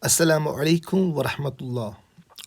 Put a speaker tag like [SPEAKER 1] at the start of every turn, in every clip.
[SPEAKER 1] Assalamu alaikum wa rahmatullah.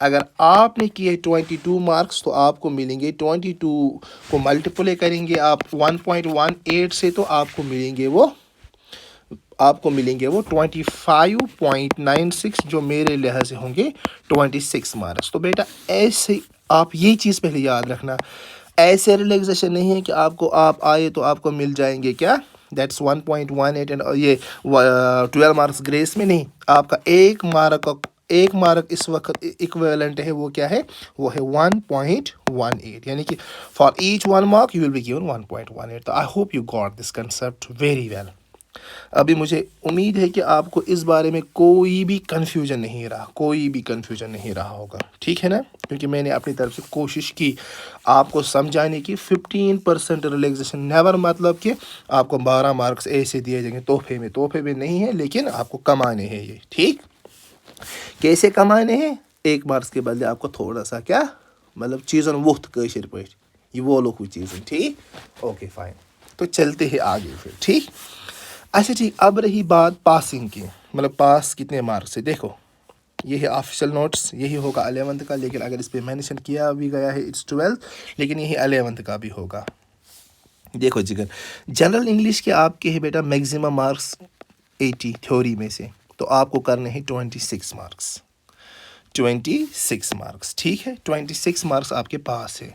[SPEAKER 1] اگر آپ نے کیے 22 مارکس تو آپ کو ملیں گے 22 کو ملٹیپلائی کریں گے آپ 1.18 سے تو آپ کو ملیں گے وہ 25.96 جو میرے لحاظ سے ہوں گے 26 مارکس. تو بیٹا ایسے آپ یہ چیز پہلے یاد رکھنا، ایسے ریلیکسیشن نہیں ہے کہ آپ آئے تو آپ کو مل جائیں گے کیا دیٹس 1.18 اینڈ یہ 12 مارکس گریس میں نہیں. آپ کا ایک مارک اس وقت ایکویلنٹ ہے، وہ کیا ہے؟ وہ ہے 1.18، یعنی کہ for H 1 mark you will be given 1.18. تو I hope you got this concept very well. ابھی مجھے امید ہے کہ آپ کو اس بارے میں کوئی بھی کنفیوژن نہیں رہا ہوگا، ٹھیک ہے نا؟ کیونکہ میں نے اپنی طرف سے کوشش کی آپ کو سمجھانے کی. 15% ریلیکسیشن نیور مطلب کہ آپ کو 12 مارکس ایسے دیے جائیں گے تحفے میں نہیں ہے، لیکن آپ کو کمانے ہیں یہ. ٹھیک، کیسے کمانے ہیں؟ 1 مارکس کے بدلے آپ کو تھوڑا سا کیا مطلب چیزن وقت کاشر پاٹ یہ وولو ہوئی چیزن. ٹھیک، اوکے فائن. تو چلتے ہیں آگے پھر. ٹھیک، اچھا ٹھیک. اب رہی بات پاسنگ کی، مطلب پاس کتنے مارکس سے. دیکھو یہ ہے آفیشیل نوٹس، یہی ہوگا 11th کا، لیکن اگر اس پہ مینشن کیا بھی گیا ہے اٹس 12th، لیکن یہی 11th کا بھی ہوگا. دیکھو جگر، جنرل انگلش کے آپ کے ہے بیٹا میگزیمم مارکس 80 تھیوری میں سے، تو آپ کو کرنے ہیں 26 مارکس. ٹھیک ہے، 26 مارکس آپ کے پاس ہے.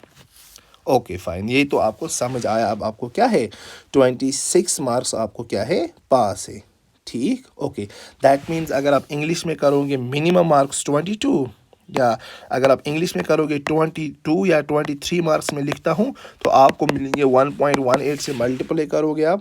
[SPEAKER 1] اوکے فائن، یہ تو آپ کو سمجھ آیا. اب آپ کو کیا ہے 26 مارکس آپ کو کیا ہے پاس ہے. ٹھیک، اوکے. دیٹ مینز اگر آپ انگلش میں کرو گے منیمم مارکس 22، یا اگر آپ انگلش میں کرو گے 22 یا 23 مارکس میں لکھتا ہوں تو آپ کو ملیں گے 1.18 سے ملٹیپلائی کرو گے آپ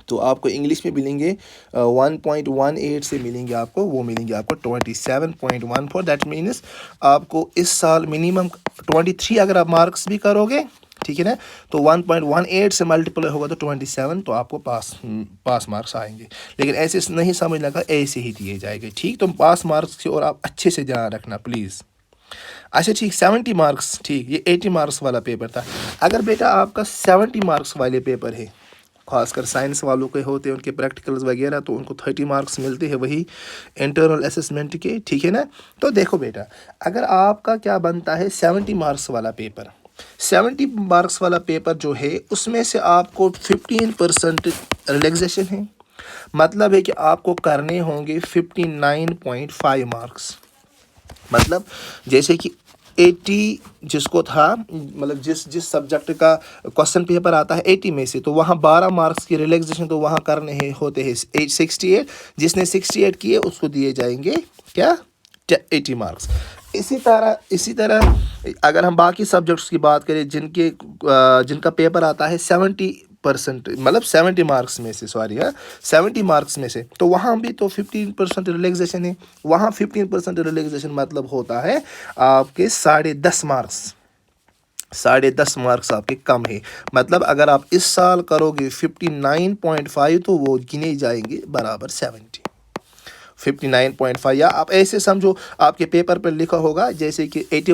[SPEAKER 1] تو آپ کو انگلش میں ملیں گے 1.18 سے ملیں گے آپ کو 27.14. دیٹ مینس آپ کو اس سال منیمم 23 اگر آپ مارکس بھی کرو گے، ٹھیک ہے نا، تو 1.18 سے ملٹیپلائی ہوگا تو 27، تو آپ کو پاس مارکس آئیں گے. لیکن ایسے نہیں سمجھ لگا، ایسے ہی دیے جائے گا. ٹھیک، تو پاس مارکس کی اور آپ اچھے سے دھیان رکھنا پلیز. اچھا ٹھیک، 70 مارکس. ٹھیک، یہ 80 مارکس والا پیپر تھا. اگر بیٹا آپ کا 70 مارکس والے پیپر ہے، خاص کر سائنس والوں کے ہوتے ہیں ان کے پریکٹیکلز وغیرہ، تو ان کو 30 مارکس ملتے ہیں وہی انٹرنل اسسمنٹ کے. ٹھیک ہے نا؟ تو دیکھو بیٹا، اگر آپ کا کیا بنتا ہے 70 مارکس والا پیپر، 70 مارکس والا پیپر جو ہے اس میں سے آپ کو 15% ریلیکسیشن ہے. مطلب ہے کہ آپ کو کرنے ہوں گے 59.5 مارکس. مطلب جیسے کہ 80 جس کو تھا، مطلب جس سبجیکٹ کا کوشچن پیپر آتا ہے 80 میں سے، تو وہاں 12 مارکس کی ریلیکسیشن تو وہاں کرنے ہوتے ہیں 68. جس نے 68 کیے اس کو دیے جائیں گے کیا 80 مارکس. اسی طرح اگر ہم باقی سبجیکٹس کی بات کریں جن کا پیپر آتا ہے 70%، مطلب 70 مارکس میں سے 70 مارکس میں سے، تو وہاں بھی تو 15% ریلیکسیشن ہے. وہاں 15% ریلیکسیشن مطلب ہوتا ہے آپ کے 10.5 مارکس. 10.5 مارکس آپ کے کم ہے. مطلب اگر آپ اس سال کرو گے 59.5 تو وہ گنے جائیں گے برابر 70. 59.5، یا آپ ایسے سمجھو آپ کے پیپر پر لکھا ہوگا جیسے کہ 80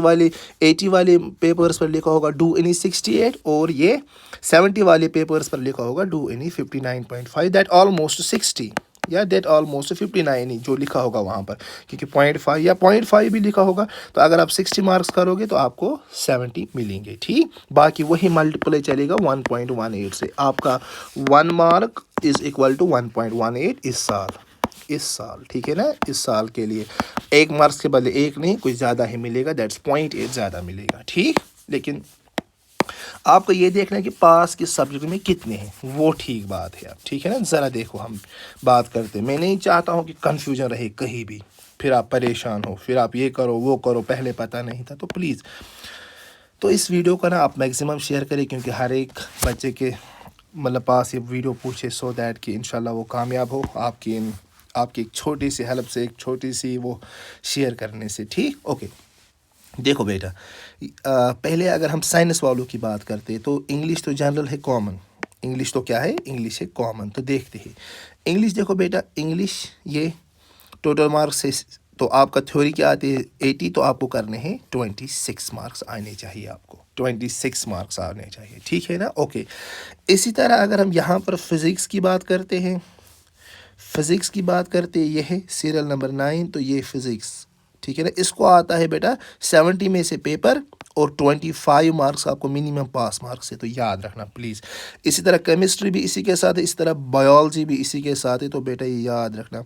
[SPEAKER 1] والے پیپرز پر لکھا ہوگا ڈو اینی 68، اور یہ 70 والے پیپرز پر لکھا ہوگا ڈو اینی 59.5. دیٹ آلموسٹ 60 یا دیٹ آلموسٹ 59 جو لکھا ہوگا وہاں پر، کیونکہ 0.5 یا 0.5 بھی لکھا ہوگا. تو اگر آپ 60 مارکس کرو گے تو آپ کو 70 ملیں گے. ٹھیک، باقی وہی ملٹیپلائی چلے گا 1.18 سے. آپ کا 1 مارک از اکول ٹو 1.18 اس سال. ٹھیک ہے نا؟ اس سال کے لیے 1 مارکس کے بدلے 1 نہیں، کچھ زیادہ ہی ملے گا، دیٹس 0.8 زیادہ ملے گا. ٹھیک، لیکن آپ کو یہ دیکھنا ہے کہ پاس کس سبجیکٹ میں کتنے ہیں، وہ ٹھیک بات ہے. اب ٹھیک ہے نا؟ ذرا دیکھو ہم بات کرتے ہیں. میں نہیں چاہتا ہوں کہ کنفیوژن رہے کہیں بھی، پھر آپ پریشان ہو، پھر آپ یہ کرو وہ کرو، پہلے پتہ نہیں تھا. تو پلیز تو اس ویڈیو کو نا آپ میکسیمم شیئر کریں، کیونکہ ہر ایک بچے کے مطلب پاس یہ ویڈیو پوچھے، سو دیٹ کہ انشاءاللہ وہ کامیاب ہو آپ کی ایک چھوٹی سی ہیلپ سے، ایک چھوٹی سی وہ شیئر کرنے سے. ٹھیک، اوکے. دیکھو بیٹا، پہلے اگر ہم سائنس والوں کی بات کرتے تو انگلش تو جنرل ہے، کامن. انگلش تو کیا ہے؟ انگلش ہے کامن. تو دیکھتے ہیں انگلش. دیکھو بیٹا، انگلش یہ ٹوٹل مارکس ہے، تو آپ کا تھیوری کیا آتی ہے 80، تو آپ کو کرنے ہیں 26 مارکس آنے چاہیے. آپ کو 26 مارکس آنے چاہیے. ٹھیک ہے نا؟ اوکے. اسی طرح اگر ہم یہاں پر فزکس کی بات کرتے ہیں، یہ ہے سیریل نمبر 9، تو یہ فزکس ٹھیک ہے نا. اس کو آتا ہے بیٹا 70 میں سے پیپر اور 25 مارکس آپ کو منیمم پاس مارکس ہے, تو یاد رکھنا پلیز. اسی طرح کیمسٹری بھی اسی کے ساتھ ہے, اسی طرح بایولوجی بھی اسی کے ساتھ ہے, تو بیٹا یہ یاد رکھنا.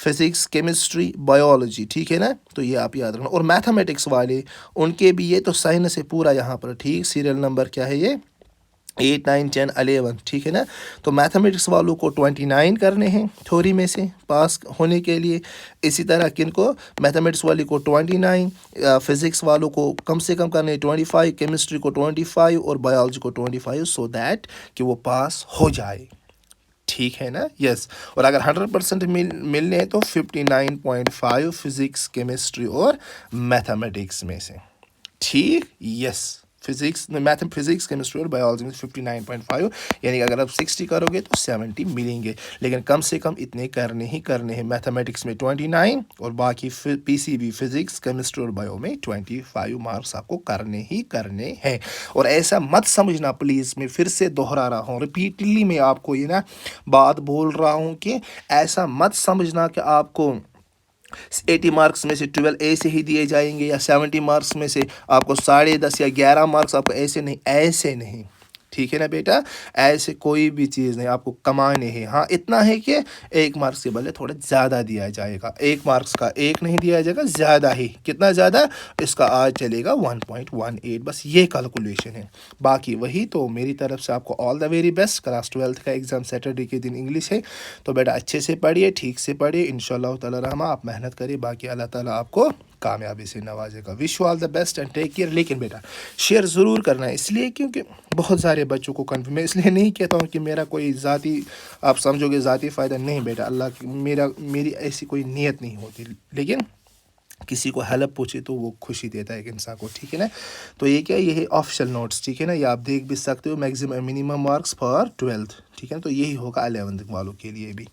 [SPEAKER 1] فزکس, کیمسٹری, بایولوجی, ٹھیک ہے نا, تو یہ آپ یاد رکھنا. اور میتھمیٹکس والے ان کے بھی یہ تو سائنس ہے پورا یہاں پر, ٹھیک. سیریل نمبر کیا ہے یہ 8 9 10 11, ٹھیک ہے نا. تو میتھمیٹکس والوں کو 29 کرنے ہیں تھوری میں سے پاس ہونے کے لیے. اسی طرح کن کو, میتھمیٹکس والے کو 29, فزکس والوں کو کم سے کم کرنے 25, کیمسٹری کو 25 اور بایولوجی کو 25, سو دیٹ کہ وہ پاس ہو جائے, ٹھیک ہے نا. یس. اور اگر 100% ملنے ہیں تو 59.5 فزکس, کیمسٹری اور میتھمیٹکس میں سے, ٹھیک. یس. فزکس, کیمسٹری اور بایولوجی میں 59.5, یعنی کہ اگر آپ 60 کرو گے تو 70 ملیں گے, لیکن کم سے کم اتنے کرنے ہی کرنے ہیں. میتھمیٹکس میں 29 اور باقی پی سی بی, فزکس, کیمسٹری اور بایو میں 25 مارکس آپ کو کرنے ہی کرنے ہیں. اور ایسا مت سمجھنا پلیز, میں پھر سے دہرا رہا ہوں, ریپیٹلی میں آپ کو یہ نا بات بول رہا ہوں کہ ایسا مت سمجھنا کہ آپ کو 80 مارکس میں سے 12 ایسے ہی دیے جائیں گے, یا 70 مارکس میں سے آپ کو 10.5 یا 11 مارکس آپ کو ایسے نہیں, ایسے نہیں, ٹھیک ہے نا بیٹا. ایسے کوئی بھی چیز نہیں, آپ کو کمانے ہیں. ہاں اتنا ہے کہ 1 مارکس کے بدلے تھوڑا زیادہ دیا جائے گا, 1 مارکس کا 1 نہیں دیا جائے گا, زیادہ ہی. کتنا زیادہ, اس کا آج چلے گا 1.18, بس یہ کیلکولیشن ہے. باقی وہی, تو میری طرف سے آپ کو آل دا ویری بیسٹ. کلاس 12 کا ایگزام سیٹرڈے کے دن انگلش ہے, تو بیٹا اچھے سے پڑھیے, ٹھیک سے پڑھیے, انشاءاللہ تعالی رحمہ آپ محنت کریے, باقی اللہ تعالیٰ آپ کو کامیابی سے نوازے گا. Wish you all the best and take care. لیکن بیٹا شیئر ضرور کرنا ہے, اس لیے کیونکہ بہت سارے بچوں کو میں اس لیے نہیں کہتا ہوں کہ میرا کوئی ذاتی, آپ سمجھو گے ذاتی فائدہ, نہیں بیٹا, اللہ کی میری ایسی کوئی نیت نہیں ہوتی, لیکن کسی کو ہیلپ پوچھے تو وہ خوشی دیتا ہے ایک انسان کو, ٹھیک ہے نا. تو یہ کیا, یہ ہے آفیشیل نوٹس, ٹھیک ہے نا, یہ آپ دیکھ بھی سکتے ہو. Maximum minimum marks for 12th, ٹھیک ہے نا, تو یہی ہوگا 11th والوں کے لیے بھی.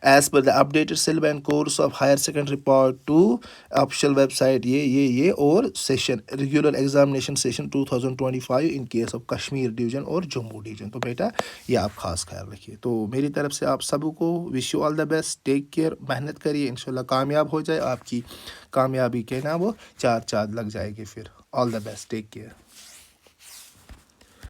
[SPEAKER 1] As per the updated syllabus and course of higher secondary part 2, official website یہ اور session regular examination session 2025 in case of Kashmir division اور جموں ڈویژن. تو بیٹا یہ آپ خاص خیال رکھیے. تو میری طرف سے آپ سب کو وش you all the best, take care, محنت کریے, انشاءاللہ کامیاب ہو جائے. آپ کی کامیابی کے نا وہ 4 چاند لگ جائے گی پھر. آل دا بیسٹ, ٹیک کیئر.